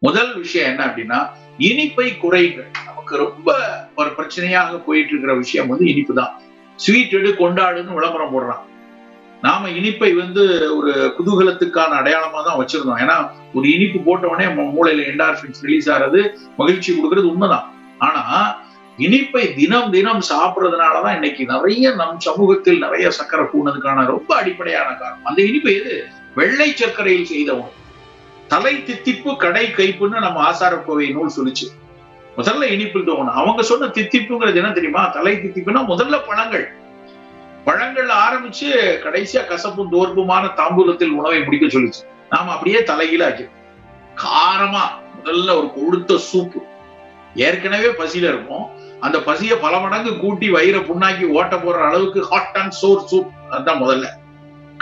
முதல் விஷயம் என்ன அப்படின்னா, இனிப்பை குறையுங்கள். நமக்கு ரொம்ப ஒரு பிரச்சனையாக போயிட்டு இருக்கிற விஷயம் இனிப்பு தான். ஸ்வீட் எடு கொண்டாடுன்னு விளம்பரம் போடுறான். நாம இனிப்பை ஒரு குதூகலத்துக்கான அடையாளமா தான் வச்சிருந்தோம். ஏன்னா ஒரு இனிப்பு போட்ட உடனே மூளையில என்டார்பின்ஸ் ரிலீஸ் ஆறது, மகிழ்ச்சி கொடுக்கறது உண்மைதான். ஆனா இனிப்பை தினம் தினம் சாப்பிடுறதுனாலதான் இன்னைக்கு நிறைய நம் சமூகத்தில் நிறைய சர்க்கரை கூடுனதுக்கான ரொம்ப அடிப்படையான காரணம். அந்த இனிப்பு எது? வெள்ளை சர்க்கரையில் செய்த உணவு. தலை தித்திப்பு கடை கைப்புன்னு நம்ம ஆசாரக்கோவை நூல் சொல்லிச்சு. முதல்ல இனிப்பு தோணும். அவங்க சொன்ன தித்திப்புங்கிறது என்ன தெரியுமா? தலை தித்திப்புன்னா முதல்ல பழங்கள்ல ஆரம்பிச்சு கடைசியா கசப்பும் தோற்புமான தாம்பூலத்தில் உணவை முடிக்க சொல்லிச்சு. நாம அப்படியே தலைகீழ ஆக்கி காரமா முதல்ல ஒரு கொழுத்த சூப்பு. ஏற்கனவே பசியில இருக்கும். அந்த பசியை பல மடங்கு கூட்டி வயிறை புண்ணாக்கி ஓட்ட போடுற அளவுக்கு ஹாட் அண்ட் சோர் சூப். அதுதான் முதல்ல.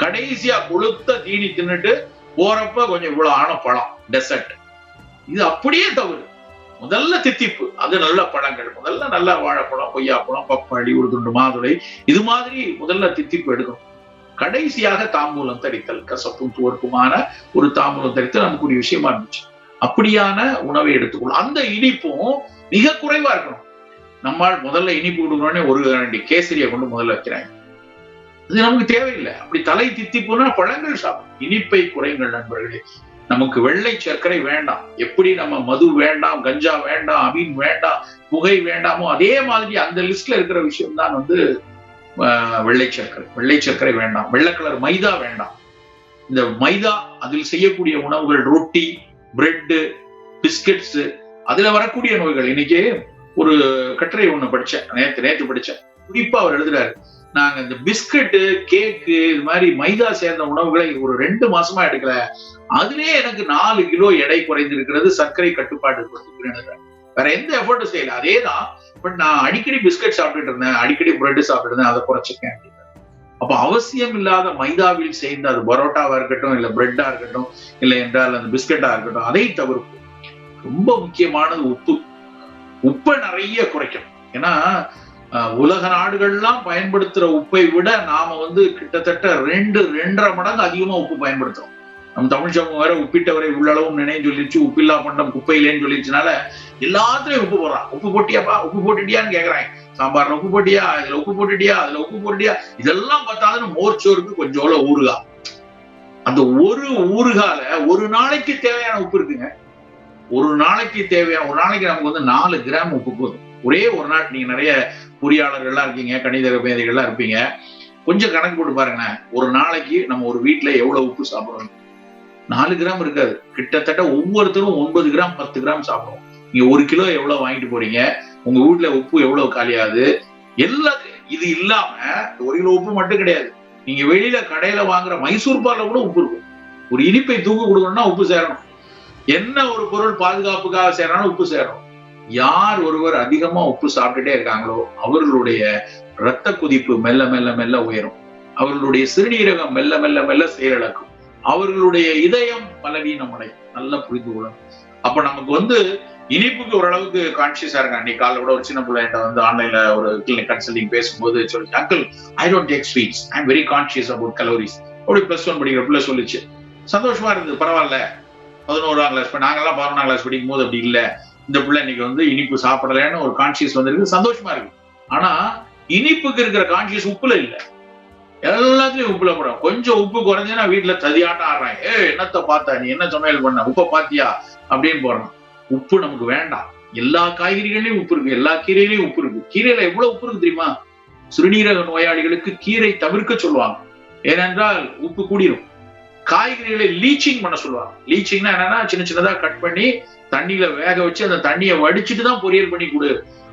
கடைசியா கொழுத்த தீனி தின்னுட்டு போறப்ப கொஞ்சம் இவ்வளவு ஆன பழம் டெசர்ட். இது அப்படியே தவறு. முதல்ல தித்திப்பு, அது நல்ல பழங்கள், முதல்ல நல்ல வாழைப்பழம், கொய்யாப்பழம், பப்பாளி, ஒரு துண்டு மாதுளை, இது மாதிரி முதல்ல தித்திப்பு எடுக்கணும். கடைசியாக தாம்பூலம் தரித்தல், கசப்பும் துவர்ப்புமான ஒரு தாம்பூலம் தரித்தல் நமக்குரிய விஷயமா இருந்துச்சு. அப்படியான உணவை எடுத்துக்கொள்ளும். அந்த இனிப்பும் மிக குறைவா இருக்கணும். நம்மால் முதல்ல இனிப்பு கொடுக்கணும்னே ஒரு கேசரியை கொண்டு முதல்ல வைக்கிறாங்க. இது நமக்கு தேவையில்லை. அப்படி தலை தித்திப்புன்னா பழங்கள் சாப்பிடும். இனிப்பை குறைங்கள் நண்பர்களே. நமக்கு வெள்ளை சர்க்கரை வேண்டாம். எப்படி நம்ம மது வேண்டாம், கஞ்சா வேண்டாம், அமீன் வேண்டாம், புகை வேண்டாமோ அதே மாதிரி அந்த லிஸ்ட்ல இருக்கிற விஷயம் தான் வெள்ளை சர்க்கரை. வெள்ளை சர்க்கரை வேண்டாம். வெள்ளை கலர் மைதா வேண்டாம். இந்த மைதா அதில் செய்யக்கூடிய உணவுகள், ரொட்டி, பிரெட், பிஸ்கட்ஸ், அதுல வரக்கூடிய நோய்கள். இன்னைக்கு ஒரு கட்டுரை ஒண்ணு படிச்சேன், நேத்து படிச்சேன். குறிப்பா அவர் எழுதுறாரு, நாங்க இந்த பிஸ்கட்டு, கேக்கு, இது மாதிரி மைதா சேர்ந்த உணவுகளை ஒரு 2 மாசமா எடுக்கல. அதுலயே எனக்கு 4 கிலோ எடை குறைந்திருக்கிறது. சர்க்கரை கட்டுப்பாடு வேற எந்த எஃபர்ட்டும் செய்யல. அதேதான். பட் நான் அடிக்கடி பிஸ்கட் சாப்பிட்டுட்டு இருந்தேன், அடிக்கடி பிரெட் சாப்பிட்டு இருந்தேன், அதை குறைச்சிருக்கேன் அப்படின்னு. அப்ப அவசியம் இல்லாத மைதாவில் சேர்ந்த அது பரோட்டாவா இருக்கட்டும், இல்ல பிரெட்டா இருக்கட்டும், இல்ல என்றால் அந்த பிஸ்கட்டா இருக்கட்டும், அதை தவிர்க்கும். ரொம்ப முக்கியமானது உப்பு. உப்பை நிறைய குறைக்கணும். ஏன்னா உலக நாடுகள்லாம் பயன்படுத்துற உப்பை விட நாம கிட்டத்தட்ட 2.5 மடங்கு அதிகமா உப்பு பயன்படுத்துறோம். நம்ம தமிழ் சமூகம் வேற உப்பிட்டவரை உள்ளளவும் நினைன்னு சொல்லிச்சு, உப்பில்லா பண்டம் குப்பையிலேன்னு சொல்லிச்சுனால எல்லாத்துலயும் உப்பு போடுறான். உப்பு போட்டியாப்பா, உப்பு போட்டுட்டியான்னு கேக்குறாங்க. சாம்பார்ல உப்பு போட்டியா, இதுல உப்பு போட்டுட்டியா, அதுல உப்பு போட்டுட்டியா, இதெல்லாம் பார்த்தாலும் மோர்ச்சோருக்கு கொஞ்சோல ஊறுகா. அந்த ஒரு ஊறுகால ஒரு நாளைக்கு தேவையான உப்பு இருக்குங்க. ஒரு நாளைக்கு நமக்கு 4 கிராம் உப்பு போதும். ஒரே ஒரு நாள். நீங்க நிறைய பொறியாளர்கள்லாம் இருக்கீங்க, கணித மேதைகள்லாம் இருப்பீங்க. கொஞ்சம் கணக்கு போட்டு பாருங்களேன். ஒரு நாளைக்கு நம்ம ஒரு வீட்டுல எவ்வளவு உப்பு சாப்பிடுறோம்? 4 கிராம் இருக்காது. கிட்டத்தட்ட ஒவ்வொருத்தரும் 9 கிராம் 10 கிராம் சாப்பிடுவோம். நீங்க 1 கிலோ எவ்வளவு வாங்கிட்டு போறீங்க? உங்க வீட்டுல உப்பு எவ்வளவு காலியாகுது? எல்லாத்தையும் இது இல்லாம 1 கிலோ உப்பு மட்டும் கிடையாது. நீங்க வெளியில கடையில வாங்குற மைசூர் பால்ல கூட உப்பு இருக்கும். ஒரு இனிப்பை தூக்கு கொடுக்கணும்னா உப்பு சேரணும். என்ன ஒரு பொருள் பாதுகாப்புக்காக சேரணும், உப்பு சேரணும். யார் ஒருவர் அதிகமா உப்பு சாப்பிட்டுட்டே இருக்காங்களோ அவர்களுடைய இரத்த குதிப்பு மெல்ல மெல்ல மெல்ல உயரும். அவர்களுடைய சிறுநீரகம் மெல்ல மெல்ல மெல்ல செயலிழக்கும். அவர்களுடைய இதயம் பலவீனம் அடையும். நல்லா புரிந்து கொள்ளணும். அப்ப நமக்கு இனிப்புக்கு ஓரளவுக்கு கான்சியஸா இருக்காங்க. அன்னைக்கு காலைல கூட ஒரு சின்ன பிள்ளை ஆன்லைன்ல ஒரு கிளினிக் கன்சல்டிங் பேசும்போது சொல்லி, uncle I don't take sweets, I am very conscious about calories. அப்படி +1 படிக்கிற பிள்ளை சொல்லிச்சு. சந்தோஷமா இருந்தது. பரவாயில்ல. 11ஆம் கிளாஸ், நாங்கெல்லாம் 11ஆம் கிளாஸ் படிக்கும் போது அப்படி இல்ல. இந்த பிள்ளை இன்னைக்கு இனிப்பு சாப்பிடலன்னு ஒரு கான்சியஸ் வந்திருக்கு. சந்தோஷமா இருக்கு. ஆனா இனிப்புக்கு இருக்கிற கான்சியஸ் உப்புல இல்ல. எல்லாத்துலயும் உப்புல போடும். கொஞ்சம் உப்பு குறைஞ்சா வீட்டுல ததியாட்டம் ஆடுறாங்க. என்னத்த பார்த்தா, நீ என்ன சமையல் பண்ண, உப்ப பாத்தியா அப்படின்னு போடுறான். உப்பு நமக்கு வேண்டாம். எல்லா காய்கறிகளையும் உப்பு இருக்கு, எல்லா கீரையிலையும் உப்பு இருக்கு. கீரையில எவ்வளவு உப்பு இருக்கு தெரியுமா? சிறுநீரக நோயாளிகளுக்கு கீரை தவிர்க்க சொல்லுவாங்க. ஏனென்றால் உப்பு கூடிரும். காய்கறிகளை லீச்சிங் பண்ண சொல்லுவாங்க. லீச்சிங்னா என்னன்னா, சின்ன சின்னதா கட் பண்ணி தண்ணியில வேக வச்சு அந்த தண்ணியை வடிச்சுட்டு தான் பொரியல் பண்ணி கொடு.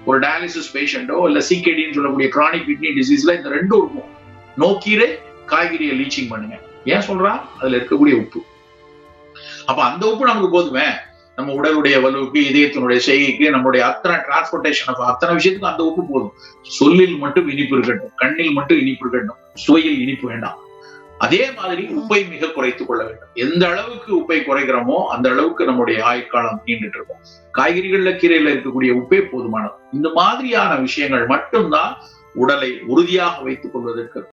ஒரு டயாலிசிஸ் பேஷண்டோ இல்ல சிகேடின்னு சொல்லக்கூடிய கிரானிக் கிட்னி டிசீஸ்ல இந்த 2 இருக்கும். நோக்கீரை, காய்கறியை லீச்சிங் பண்ணுங்க. ஏன் சொல்றான்? அதுல இருக்கக்கூடிய உப்பு. அப்ப அந்த உப்பு நமக்கு போதுமே. நம்ம உடலுடைய வலுவுக்கு, இதயத்தினுடைய செய்கைக்கு, நம்மளுடைய அத்தனை டிரான்ஸ்போர்டேஷன், அத்தனை விஷயத்துக்கு அந்த உப்பு போதும். சொல்லில் மட்டும் இனிப்பு இருக்கட்டும், கண்ணில் மட்டும் இனிப்பு இருக்கட்டும், சுவையில் இனிப்பு வேண்டாம். அதே மாதிரி உப்பை மிக குறைத்துக் கொள்ள வேண்டும். எந்த அளவுக்கு உப்பை குறைக்கிறோமோ அந்த அளவுக்கு நம்முடைய ஆயுட்காலம் நீண்டுட்டு இருக்கும். காய்கறிகள்ல, கீரையில இருக்கக்கூடிய உப்பே போதுமானது. இந்த மாதிரியான விஷயங்கள் மட்டும்தான் உடலை உறுதியாக வைத்துக் கொள்வதற்கு